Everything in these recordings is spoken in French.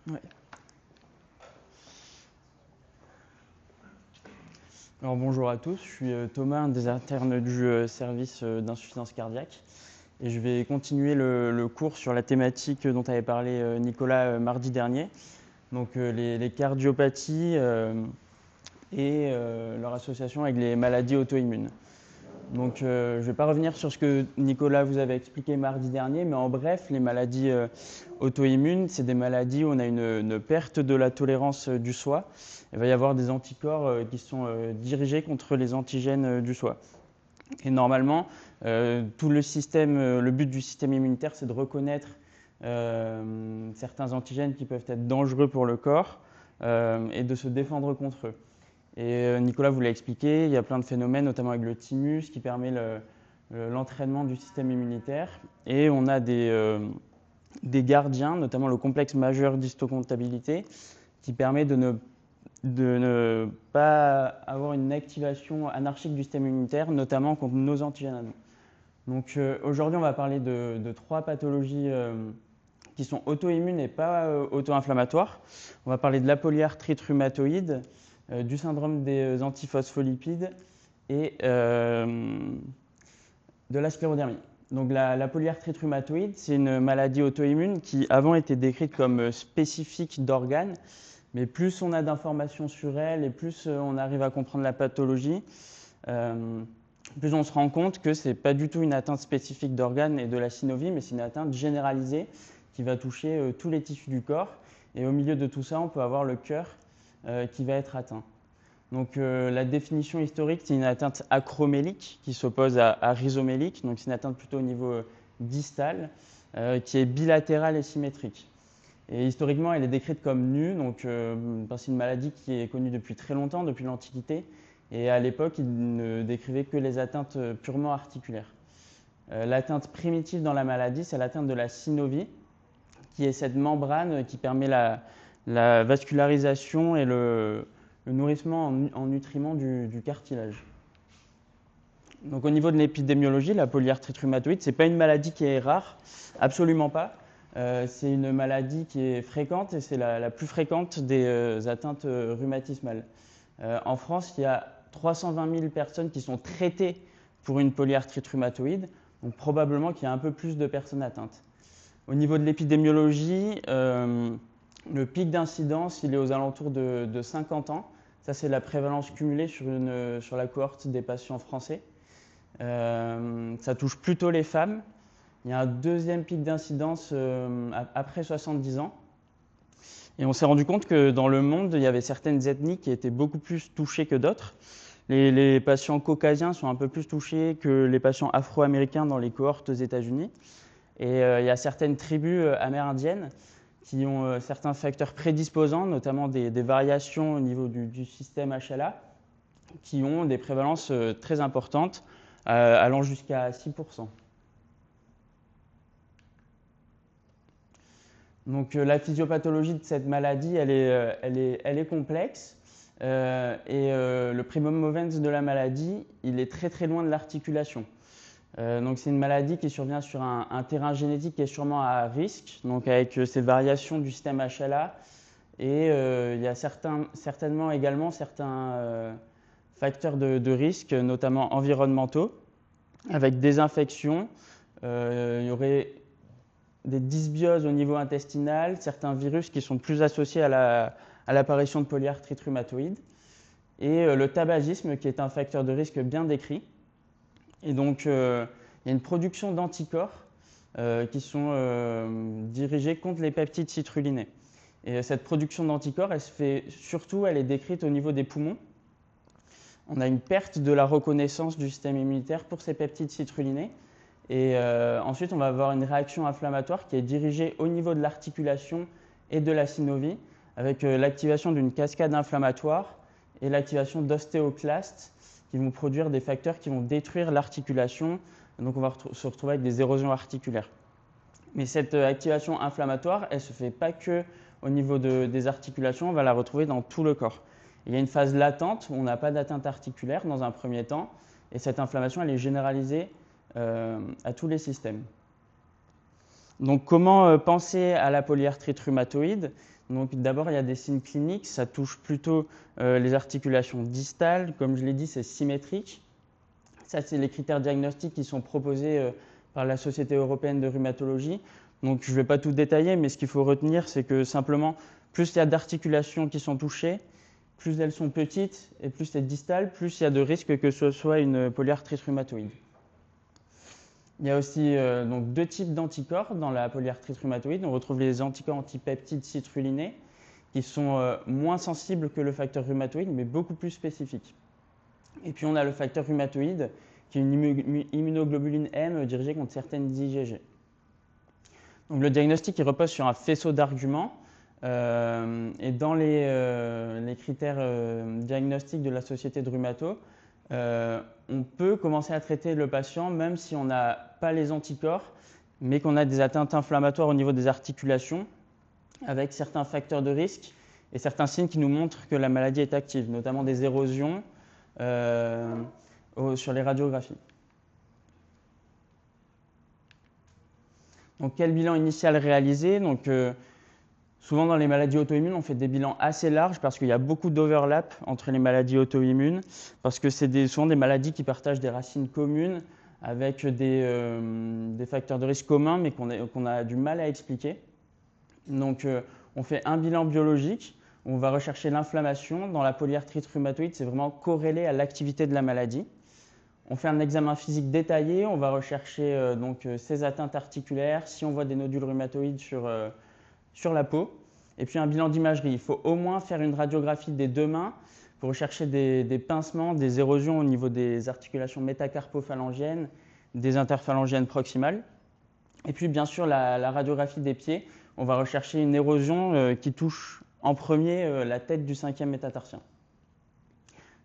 Ouais. Alors bonjour à tous, je suis Thomas, un des internes du service d'insuffisance cardiaque. Et je vais continuer le cours sur la thématique dont avait parlé Nicolas mardi dernier, donc les cardiopathies et leur association avec les maladies auto-immunes. Donc je ne vais pas revenir sur ce que Nicolas vous avait expliqué mardi dernier, mais en bref, les maladies auto-immunes, c'est des maladies où on a une perte de la tolérance du soi. Il va y avoir des anticorps qui sont dirigés contre les antigènes du soi. Et normalement, tout le but du système immunitaire, c'est de reconnaître certains antigènes qui peuvent être dangereux pour le corps et de se défendre contre eux. Et Nicolas vous l'a expliqué, il y a plein de phénomènes, notamment avec le thymus, qui permet l'entraînement du système immunitaire. Et on a des gardiens, notamment le complexe majeur d'histocomptabilité, qui permet de ne pas avoir une activation anarchique du système immunitaire, notamment contre nos antigènes à nous. Donc aujourd'hui, on va parler de 3 pathologies qui sont auto-immunes et pas auto-inflammatoires. On va parler de la polyarthrite rhumatoïde, du syndrome des antiphospholipides et de la sclérodermie. Donc la polyarthrite rhumatoïde, c'est une maladie auto-immune qui avant était décrite comme spécifique d'organes, mais plus on a d'informations sur elle et plus on arrive à comprendre la pathologie, plus on se rend compte que ce n'est pas du tout une atteinte spécifique d'organes et de la synovie, mais c'est une atteinte généralisée qui va toucher tous les tissus du corps. Et au milieu de tout ça, on peut avoir le cœur qui va être atteint. Donc la définition historique, c'est une atteinte acromélique qui s'oppose à rhizomélique, donc c'est une atteinte plutôt au niveau distal, qui est bilatérale et symétrique. Et historiquement, elle est décrite comme nue, donc c'est une maladie qui est connue depuis très longtemps, depuis l'Antiquité, et à l'époque, il ne décrivait que les atteintes purement articulaires. L'atteinte primitive dans la maladie, c'est l'atteinte de la synovie, qui est cette membrane qui permet la vascularisation et le nourrissement en nutriments du cartilage. Donc au niveau de l'épidémiologie, la polyarthrite rhumatoïde, ce n'est pas une maladie qui est rare, absolument pas. C'est une maladie qui est fréquente et c'est la plus fréquente des atteintes rhumatismales. En France, il y a 320 000 personnes qui sont traitées pour une polyarthrite rhumatoïde, donc probablement qu'il y a un peu plus de personnes atteintes. Au niveau de l'épidémiologie, le pic d'incidence, il est aux alentours de 50 ans. Ça, c'est la prévalence cumulée sur la cohorte des patients français. Ça touche plutôt les femmes. Il y a un deuxième pic d'incidence après 70 ans. Et on s'est rendu compte que dans le monde, il y avait certaines ethnies qui étaient beaucoup plus touchées que d'autres. Les patients caucasiens sont un peu plus touchés que les patients afro-américains dans les cohortes aux États-Unis. Et il y a certaines tribus amérindiennes qui ont certains facteurs prédisposants, notamment des variations au niveau du système HLA, qui ont des prévalences très importantes, allant jusqu'à 6%. Donc la physiopathologie de cette maladie, elle est complexe. Le primum movens de la maladie, il est très très loin de l'articulation. Donc c'est une maladie qui survient sur un terrain génétique qui est sûrement à risque, donc avec ces variations du système HLA. Et il y a certainement également certains facteurs de risque, notamment environnementaux, avec des infections. Il y aurait des dysbioses au niveau intestinal, certains virus qui sont plus associés à l'apparition de polyarthrite rhumatoïde, et le tabagisme qui est un facteur de risque bien décrit. Et donc, il y a une production d'anticorps qui sont dirigés contre les peptides citrulinés. Et cette production d'anticorps, elle est décrite au niveau des poumons. On a une perte de la reconnaissance du système immunitaire pour ces peptides citrulinés. Et ensuite, on va avoir une réaction inflammatoire qui est dirigée au niveau de l'articulation et de la synovie, avec l'activation d'une cascade inflammatoire et l'activation d'ostéoclastes qui vont produire des facteurs qui vont détruire l'articulation. Donc on va se retrouver avec des érosions articulaires. Mais cette activation inflammatoire, elle ne se fait pas que au niveau des articulations, on va la retrouver dans tout le corps. Il y a une phase latente où on n'a pas d'atteinte articulaire dans un premier temps, et cette inflammation, elle est généralisée à tous les systèmes. Donc, comment penser à la polyarthrite rhumatoïde? Donc, d'abord, il y a des signes cliniques. Ça touche plutôt les articulations distales. Comme je l'ai dit, c'est symétrique. Ça, c'est les critères diagnostiques qui sont proposés par la Société européenne de rhumatologie. Donc, je ne vais pas tout détailler, mais ce qu'il faut retenir, c'est que simplement, plus il y a d'articulations qui sont touchées, plus elles sont petites et plus c'est distal, plus il y a de risques que ce soit une polyarthrite rhumatoïde. Il y a aussi donc deux types d'anticorps dans la polyarthrite rhumatoïde. On retrouve les anticorps antipeptides citrulinés qui sont moins sensibles que le facteur rhumatoïde, mais beaucoup plus spécifiques. Et puis on a le facteur rhumatoïde qui est une immunoglobuline M dirigée contre certaines IgG. Donc le diagnostic il repose sur un faisceau d'arguments. Et dans les critères diagnostiques de la Société de rhumato, on peut commencer à traiter le patient même si on n'a pas les anticorps, mais qu'on a des atteintes inflammatoires au niveau des articulations, avec certains facteurs de risque et certains signes qui nous montrent que la maladie est active, notamment des érosions sur les radiographies. Donc, quel bilan initial réalisé? Donc, souvent dans les maladies auto-immunes, on fait des bilans assez larges parce qu'il y a beaucoup d'overlap entre les maladies auto-immunes, parce que c'est souvent des maladies qui partagent des racines communes avec des facteurs de risque communs, mais qu'on a du mal à expliquer. Donc, on fait un bilan biologique, on va rechercher l'inflammation. Dans la polyarthrite rhumatoïde, c'est vraiment corrélé à l'activité de la maladie. On fait un examen physique détaillé, on va rechercher ces atteintes articulaires, si on voit des nodules rhumatoïdes sur la peau. Et puis un bilan d'imagerie. Il faut au moins faire une radiographie des deux mains pour rechercher des pincements, des érosions au niveau des articulations métacarpophalangiennes, des interphalangiennes proximales. Et puis bien sûr la radiographie des pieds. On va rechercher une érosion qui touche en premier la tête du 5e métatarsien.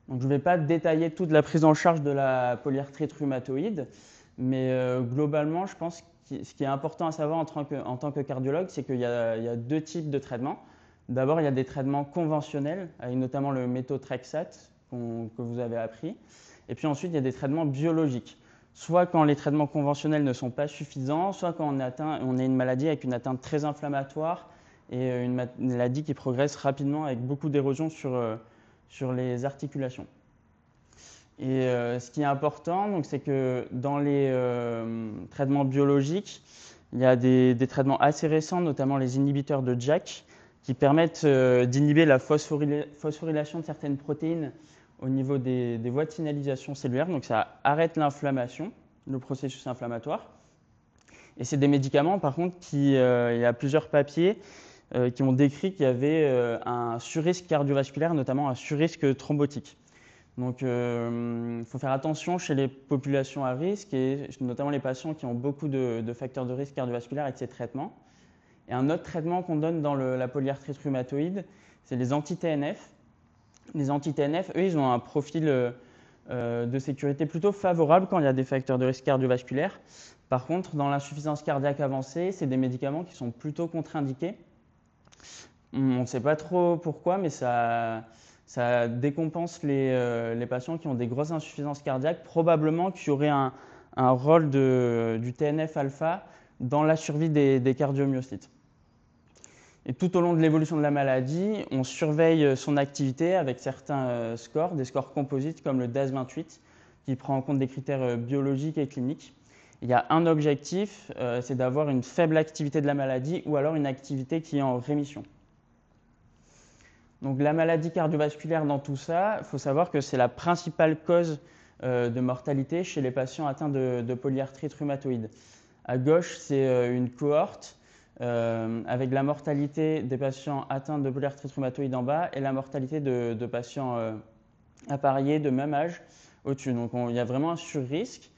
Donc, je ne vais pas détailler toute la prise en charge de la polyarthrite rhumatoïde, mais globalement, je pense que ce qui est important à savoir en tant que cardiologue, c'est qu'il y a deux types de traitements. D'abord, il y a des traitements conventionnels, avec notamment le méthotrexate que vous avez appris. Et puis ensuite, il y a des traitements biologiques. Soit quand les traitements conventionnels ne sont pas suffisants, soit quand on a une maladie avec une atteinte très inflammatoire et une maladie qui progresse rapidement avec beaucoup d'érosion sur les articulations. Et ce qui est important, c'est que dans les traitements biologiques, il y a des traitements assez récents, notamment les inhibiteurs de JAK, qui permettent d'inhiber la phosphorylation de certaines protéines au niveau des voies de signalisation cellulaire. Donc ça arrête l'inflammation, le processus inflammatoire. Et c'est des médicaments, par contre, il y a plusieurs papiers qui ont décrit qu'il y avait un surrisque cardiovasculaire, notamment un surrisque thrombotique. Donc, il faut faire attention chez les populations à risque et notamment les patients qui ont beaucoup de facteurs de risque cardiovasculaire avec ces traitements. Et un autre traitement qu'on donne dans la polyarthrite rhumatoïde, c'est les anti-TNF. Les anti-TNF, eux, ils ont un profil de sécurité plutôt favorable quand il y a des facteurs de risque cardiovasculaire. Par contre, dans l'insuffisance cardiaque avancée, c'est des médicaments qui sont plutôt contre-indiqués. On ne sait pas trop pourquoi, mais ça décompense les patients qui ont des grosses insuffisances cardiaques, probablement qu'il y aurait un rôle du TNF-alpha dans la survie des cardiomyocytes. Et tout au long de l'évolution de la maladie, on surveille son activité avec certains scores, des scores composites comme le DAS28, qui prend en compte des critères biologiques et cliniques. Il y a un objectif, c'est d'avoir une faible activité de la maladie ou alors une activité qui est en rémission. Donc la maladie cardiovasculaire dans tout ça, il faut savoir que c'est la principale cause de mortalité chez les patients atteints de polyarthrite rhumatoïde. À gauche, c'est une cohorte avec la mortalité des patients atteints de polyarthrite rhumatoïde en bas et la mortalité de patients appariés de même âge au-dessus. Donc il y a vraiment un surrisque.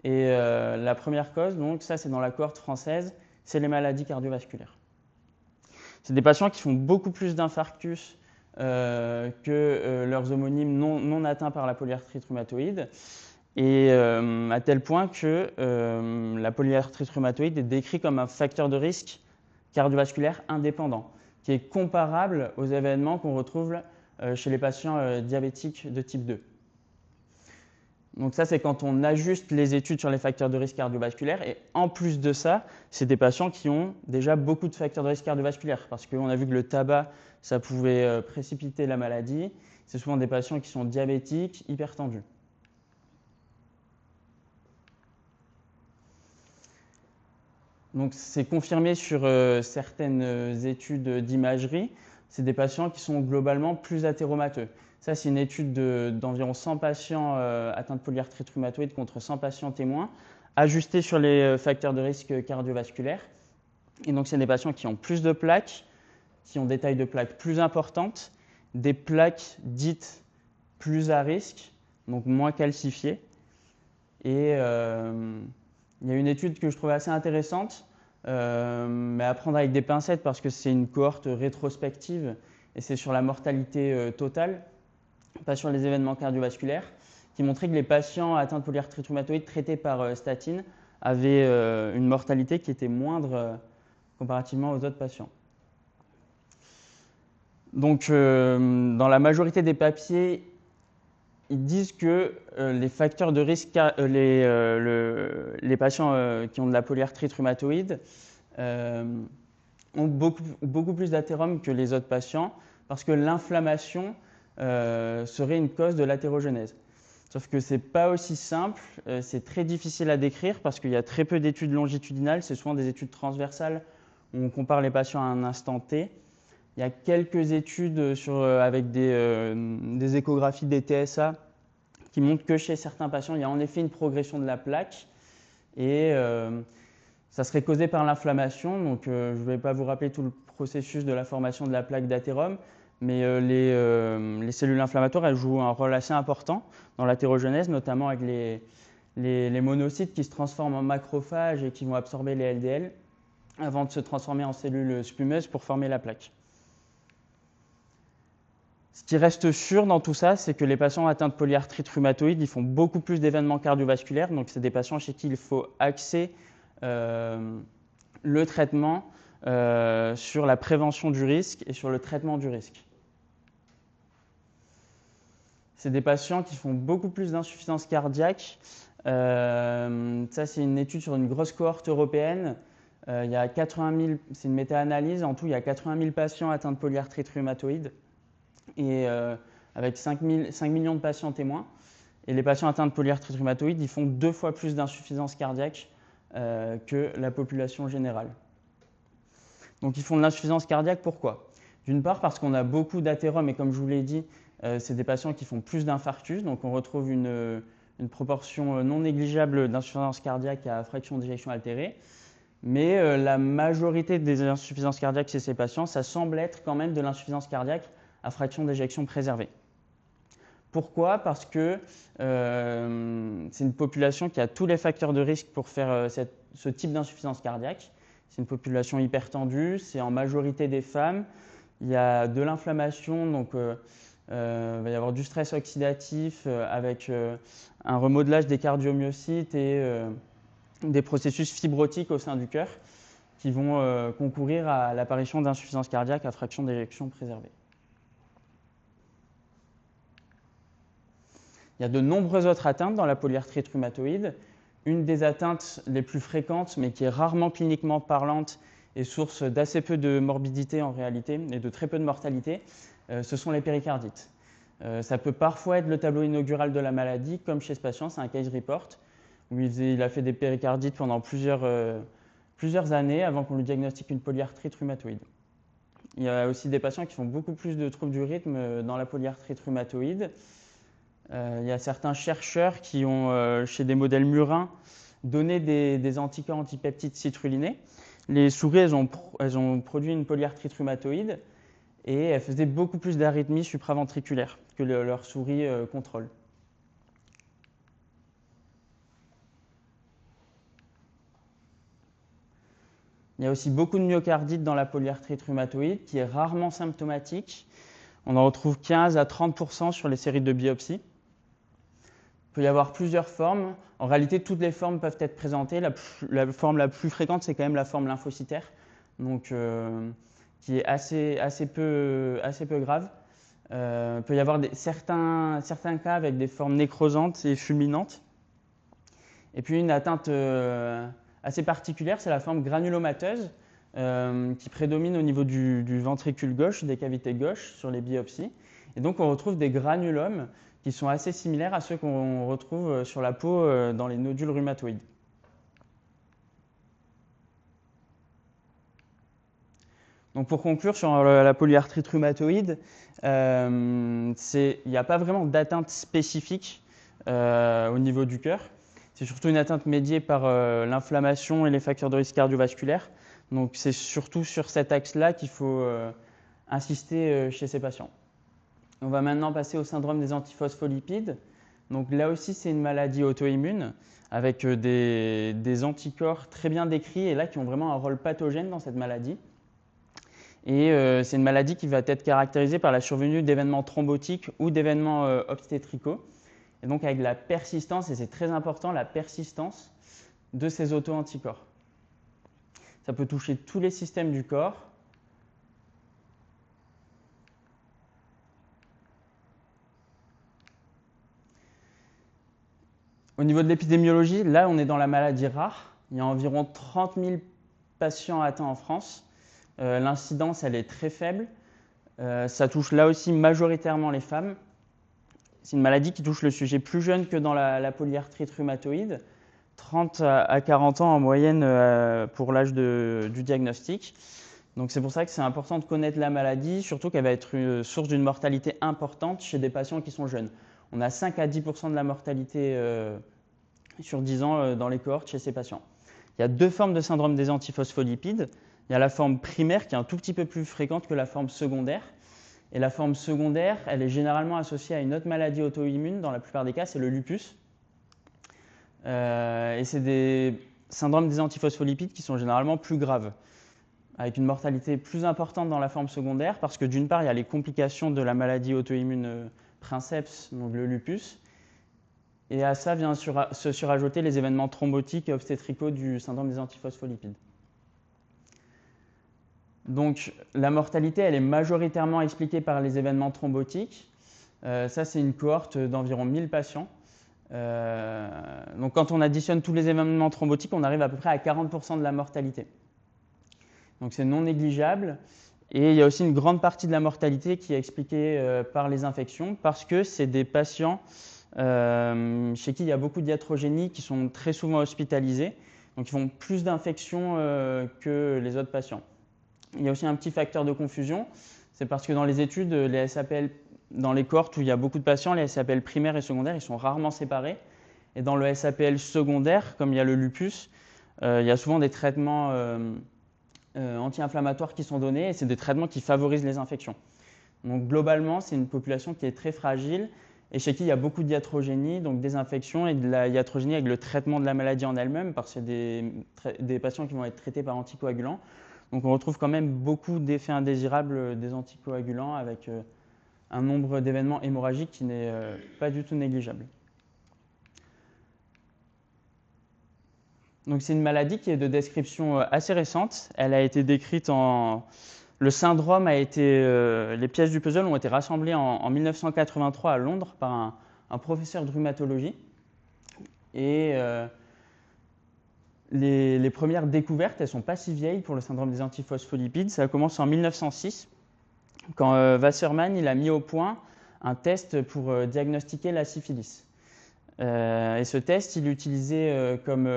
Et la première cause, donc ça c'est dans la cohorte française, c'est les maladies cardiovasculaires. C'est des patients qui font beaucoup plus d'infarctus que leurs homonymes non atteints par la polyarthrite rhumatoïde, et à tel point que la polyarthrite rhumatoïde est décrite comme un facteur de risque cardiovasculaire indépendant, qui est comparable aux événements qu'on retrouve chez les patients diabétiques de type 2. Donc ça, c'est quand on ajuste les études sur les facteurs de risque cardiovasculaire. Et en plus de ça, c'est des patients qui ont déjà beaucoup de facteurs de risque cardiovasculaire. Parce qu'on a vu que le tabac, ça pouvait précipiter la maladie. C'est souvent des patients qui sont diabétiques, hypertendus. Donc c'est confirmé sur certaines études d'imagerie. C'est des patients qui sont globalement plus athéromateux. Ça, c'est une étude d'environ 100 patients atteints de polyarthrite rhumatoïde contre 100 patients témoins, ajustés sur les facteurs de risque cardiovasculaire. Et donc, c'est des patients qui ont plus de plaques, qui ont des tailles de plaques plus importantes, des plaques dites plus à risque, donc moins calcifiées. Et il y a une étude que je trouvais assez intéressante, mais à prendre avec des pincettes parce que c'est une cohorte rétrospective et c'est sur la mortalité totale, pas sur les événements cardiovasculaires, qui montrait que les patients atteints de polyarthrite rhumatoïde traités par statine avaient une mortalité qui était moindre comparativement aux autres patients. Donc, dans la majorité des papiers, ils disent que les facteurs de risque, les patients qui ont de la polyarthrite rhumatoïde ont beaucoup plus d'athérome que les autres patients parce que l'inflammation serait une cause de l'athérogénèse. Sauf que ce n'est pas aussi simple, c'est très difficile à décrire parce qu'il y a très peu d'études longitudinales, c'est souvent des études transversales où on compare les patients à un instant T. Il y a quelques études avec des échographies des TSA qui montrent que chez certains patients, il y a en effet une progression de la plaque et ça serait causé par l'inflammation. Donc, je ne vais pas vous rappeler tout le processus de la formation de la plaque d'athérome, mais les cellules inflammatoires, elles jouent un rôle assez important dans l'athérogénèse, notamment avec les monocytes qui se transforment en macrophages et qui vont absorber les LDL avant de se transformer en cellules spumeuses pour former la plaque. Ce qui reste sûr dans tout ça, c'est que les patients atteints de polyarthrite rhumatoïde, ils font beaucoup plus d'événements cardiovasculaires. Donc, c'est des patients chez qui il faut axer le traitement sur la prévention du risque et sur le traitement du risque. C'est des patients qui font beaucoup plus d'insuffisance cardiaque. Ça, c'est une étude sur une grosse cohorte européenne. Il y a 80 000, c'est une méta-analyse. En tout, il y a 80 000 patients atteints de polyarthrite rhumatoïde et avec 5 millions de patients témoins. Et les patients atteints de polyarthrite rhumatoïde, ils font 2 fois plus d'insuffisance cardiaque que la population générale. Donc, ils font de l'insuffisance cardiaque, pourquoi? D'une part, parce qu'on a beaucoup d'athérome, et comme je vous l'ai dit, c'est des patients qui font plus d'infarctus, donc on retrouve une proportion non négligeable d'insuffisance cardiaque à fraction d'éjection altérée. Mais la majorité des insuffisances cardiaques chez ces patients, ça semble être quand même de l'insuffisance cardiaque à fraction d'éjection préservée. Pourquoi? Parce que c'est une population qui a tous les facteurs de risque pour faire ce type d'insuffisance cardiaque. C'est une population hypertendue, c'est en majorité des femmes. Il y a de l'inflammation, donc il va y avoir du stress oxydatif avec un remodelage des cardiomyocytes et des processus fibrotiques au sein du cœur qui vont concourir à l'apparition d'insuffisance cardiaque à fraction d'éjection préservée. Il y a de nombreuses autres atteintes dans la polyarthrite rhumatoïde. Une des atteintes les plus fréquentes, mais qui est rarement cliniquement parlante et source d'assez peu de morbidité en réalité et de très peu de mortalité, ce sont les péricardites. Ça peut parfois être le tableau inaugural de la maladie, comme chez ce patient, c'est un case report, où il a fait des péricardites pendant plusieurs années avant qu'on lui diagnostique une polyarthrite rhumatoïde. Il y a aussi des patients qui font beaucoup plus de troubles du rythme dans la polyarthrite rhumatoïde. Il y a certains chercheurs qui ont, chez des modèles murins, donné des anticorps antipeptides citrulinés. Les souris, elles ont produit une polyarthrite rhumatoïde et elles faisaient beaucoup plus d'arythmies supraventriculaires que leurs souris contrôle. Il y a aussi beaucoup de myocardite dans la polyarthrite rhumatoïde qui est rarement symptomatique. On en retrouve 15 à 30% sur les séries de biopsie. Il peut y avoir plusieurs formes. En réalité, toutes les formes peuvent être présentées. La forme la plus fréquente, c'est quand même la forme lymphocytaire, donc, qui est assez peu grave. Il peut y avoir certains cas avec des formes nécrosantes et fulminantes. Et puis une atteinte assez particulière, c'est la forme granulomateuse qui prédomine au niveau du ventricule gauche, des cavités gauches sur les biopsies. Et donc on retrouve des granulomes qui sont assez similaires à ceux qu'on retrouve sur la peau dans les nodules rhumatoïdes. Donc pour conclure sur la polyarthrite rhumatoïde, il n'y a pas vraiment d'atteinte spécifique au niveau du cœur. C'est surtout une atteinte médiée par l'inflammation et les facteurs de risque cardiovasculaire. Donc c'est surtout sur cet axe-là qu'il faut insister chez ces patients. On va maintenant passer au syndrome des antiphospholipides. Donc là aussi, c'est une maladie auto-immune avec des anticorps très bien décrits et là qui ont vraiment un rôle pathogène dans cette maladie. Et c'est une maladie qui va être caractérisée par la survenue d'événements thrombotiques ou d'événements obstétricaux. Et donc avec la persistance, et c'est très important, la persistance de ces auto-anticorps. Ça peut toucher tous les systèmes du corps. Au niveau de l'épidémiologie, là on est dans la maladie rare. Il y a environ 30 000 patients atteints en France. L'incidence, elle est très faible. Ça touche là aussi majoritairement les femmes. C'est une maladie qui touche le sujet plus jeune que dans la polyarthrite rhumatoïde, 30 à 40 ans en moyenne pour l'âge du diagnostic. Donc c'est pour ça que c'est important de connaître la maladie, surtout qu'elle va être une source d'une mortalité importante chez des patients qui sont jeunes. On a 5 à 10% de la mortalité sur 10 ans dans les cohortes chez ces patients. Il y a deux formes de syndrome des antiphospholipides. Il y a la forme primaire qui est un tout petit peu plus fréquente que la forme secondaire. Et la forme secondaire, elle est généralement associée à une autre maladie auto-immune. Dans la plupart des cas, c'est le lupus. Et c'est des syndromes des antiphospholipides qui sont généralement plus graves, avec une mortalité plus importante dans la forme secondaire, parce que d'une part, il y a les complications de la maladie auto-immune princeps, donc le lupus, et à ça vient se surajouter les événements thrombotiques et obstétricaux du syndrome des antiphospholipides. Donc la mortalité, elle est majoritairement expliquée par les événements thrombotiques. Ça, c'est une cohorte d'environ 1000 patients. Donc quand on additionne tous les événements thrombotiques, on arrive à peu près à 40% de la mortalité. Donc c'est non négligeable. Et il y a aussi une grande partie de la mortalité qui est expliquée par les infections, parce que c'est des patients chez qui il y a beaucoup d'iatrogénie qui sont très souvent hospitalisés, donc ils font plus d'infections que les autres patients. Il y a aussi un petit facteur de confusion, c'est parce que dans les études, les SAPL, dans les cohortes où il y a beaucoup de patients, les SAPL primaires et secondaires, ils sont rarement séparés. Et dans le SAPL secondaire, comme il y a le lupus, il y a souvent des traitements anti-inflammatoires qui sont donnés et c'est des traitements qui favorisent les infections. Donc globalement, c'est une population qui est très fragile et chez qui il y a beaucoup d'iatrogénie, donc des infections et de la iatrogénie avec le traitement de la maladie en elle-même, parce que c'est des patients qui vont être traités par anticoagulants. Donc on retrouve quand même beaucoup d'effets indésirables des anticoagulants avec un nombre d'événements hémorragiques qui n'est pas du tout négligeable. Donc c'est une maladie qui est de description assez récente. Elle a été décrite Le syndrome a été... les pièces du puzzle ont été rassemblées en 1983 à Londres par un professeur de rhumatologie. Et les premières découvertes, elles ne sont pas si vieilles pour le syndrome des antiphospholipides. Ça commence en 1906, quand Wassermann il a mis au point un test pour diagnostiquer la syphilis. Et ce test, il utilisait comme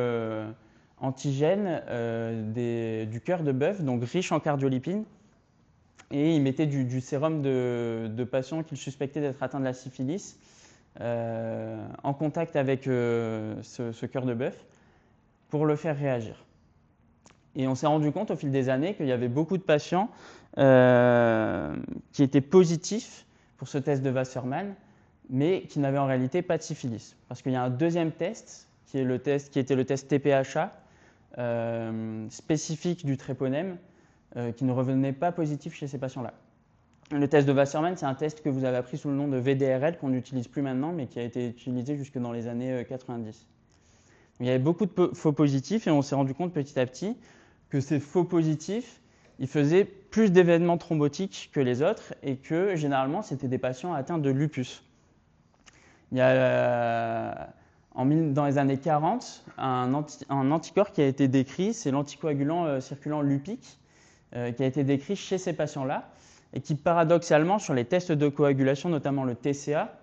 antigène du cœur de bœuf, donc riche en cardiolipine, et il mettait du sérum de patients qu'il suspectait d'être atteints de la syphilis en contact avec ce cœur de bœuf pour le faire réagir. Et on s'est rendu compte au fil des années qu'il y avait beaucoup de patients qui étaient positifs pour ce test de Wassermann, mais qui n'avaient en réalité pas de syphilis. Parce qu'il y a un deuxième test, qui était le test TPHA, spécifique du tréponème, qui ne revenait pas positif chez ces patients-là. Le test de Wassermann, c'est un test que vous avez appris sous le nom de VDRL, qu'on n'utilise plus maintenant, mais qui a été utilisé jusque dans les années 90. Il y avait beaucoup de faux positifs et on s'est rendu compte petit à petit que ces faux positifs, ils faisaient plus d'événements thrombotiques que les autres et que généralement c'était des patients atteints de lupus. Il y a dans les années 40 un anticorps qui a été décrit, c'est l'anticoagulant circulant Lupic, qui a été décrit chez ces patients-là et qui paradoxalement sur les tests de coagulation, notamment le TCA,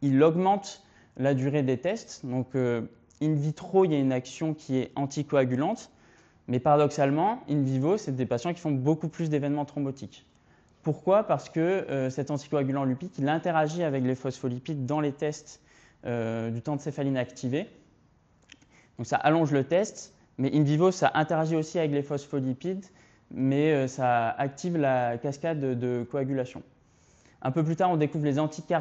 il augmente la durée des tests. Donc in vitro, il y a une action qui est anticoagulante, mais paradoxalement, in vivo, c'est des patients qui font beaucoup plus d'événements thrombotiques. Pourquoi? Parce que cet anticoagulant Lupic, il interagit avec les phospholipides dans les tests du temps de céphaline activé. Donc ça allonge le test, mais in vivo, ça interagit aussi avec les phospholipides, mais ça active la cascade de coagulation. Un peu plus tard, on découvre les anticardiaques.